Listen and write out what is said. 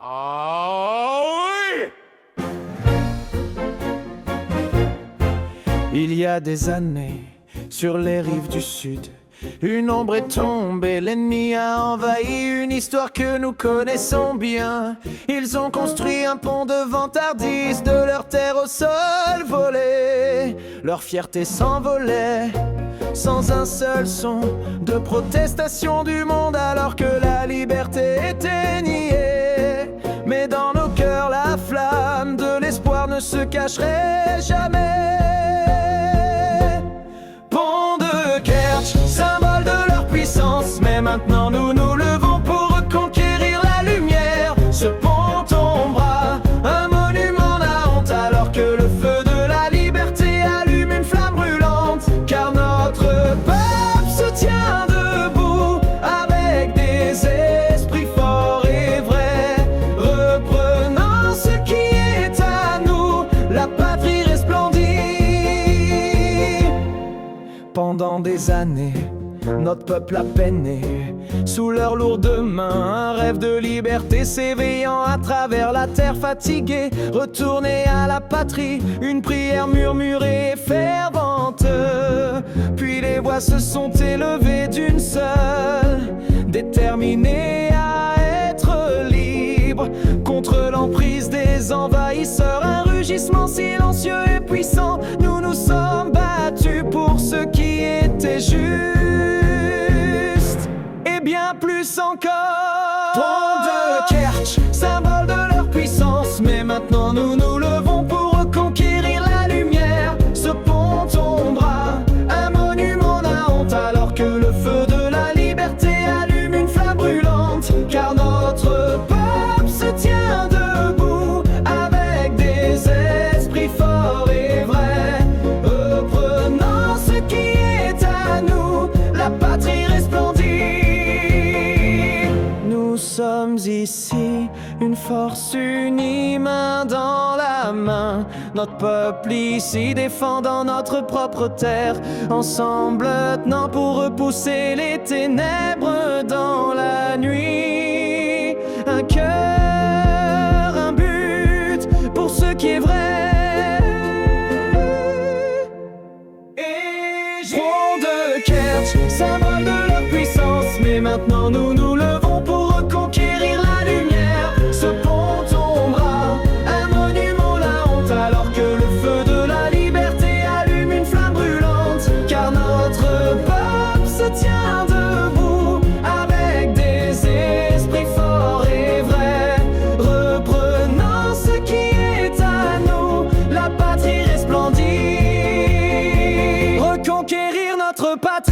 Ah oui! Il y a des années, sur les rives du sud, une ombre est tombée, l'ennemi a envahi une histoire que nous connaissons bien. Ils ont construit un pont de vantardise, de leur terre au sol volé. Leur fierté s'envolait, sans un seul son de protestation du monde, alors que la liberté était niée. Mais dans nos cœurs, la flamme de l'espoir ne se cacherait jamais. Pont de Kertch, symbole de leur puissance, mais maintenant nous nous levons pour reconquérir la lumière. Ce pont tombera, un monument à honte, alors que le feu de la liberté allume une flamme brûlante. Car notre peuple se tient debout, avec des esprits forts et vrais, reprenant ce qui est à nous, la patrie resplendit. Pendant des années, notre peuple a peiné, sous leurs lourdes mains, un rêve de liberté s'éveillant à travers la terre fatiguée. Retourner à la patrie, une prière murmurée et fervente. Puis les voix se sont élevées d'une seule, déterminées à être libres, contre l'emprise des envahisseurs. Un rugissement silencieux et puissant, nous nous sommes battus pour ce qui était juste, et bien plus encore. Pont de Kertch, symbole de leur puissance, mais maintenant nous nous levons pour reconquérir la lumière. Ce pont tombera, un monument à honte, alors que le feu de la liberté allume une flamme brûlante. Car notre peuple se tient debout, avec des esprits forts et vrais, reprenant ce qui est à nous, la patrie resplendit. Nous sommes ici, une force unie, main dans la main. Notre peuple ici, défendant notre propre terre, ensemble tenant pour repousser les ténèbres dans la nuit. Un cœur, un but, pour ce qui est vrai. Pont de Kertch, symbole de leur puissance, mais maintenant nous nous levons pour reconquérir la lumière. Ce pont tombera, un monument à honte, alors que le feu de la liberté allume une flamme brûlante. Car notre peuple se tient debout, avec des esprits forts et vrais, reprenant ce qui est à nous, la patrie resplendit. Reconquérir notre patrie.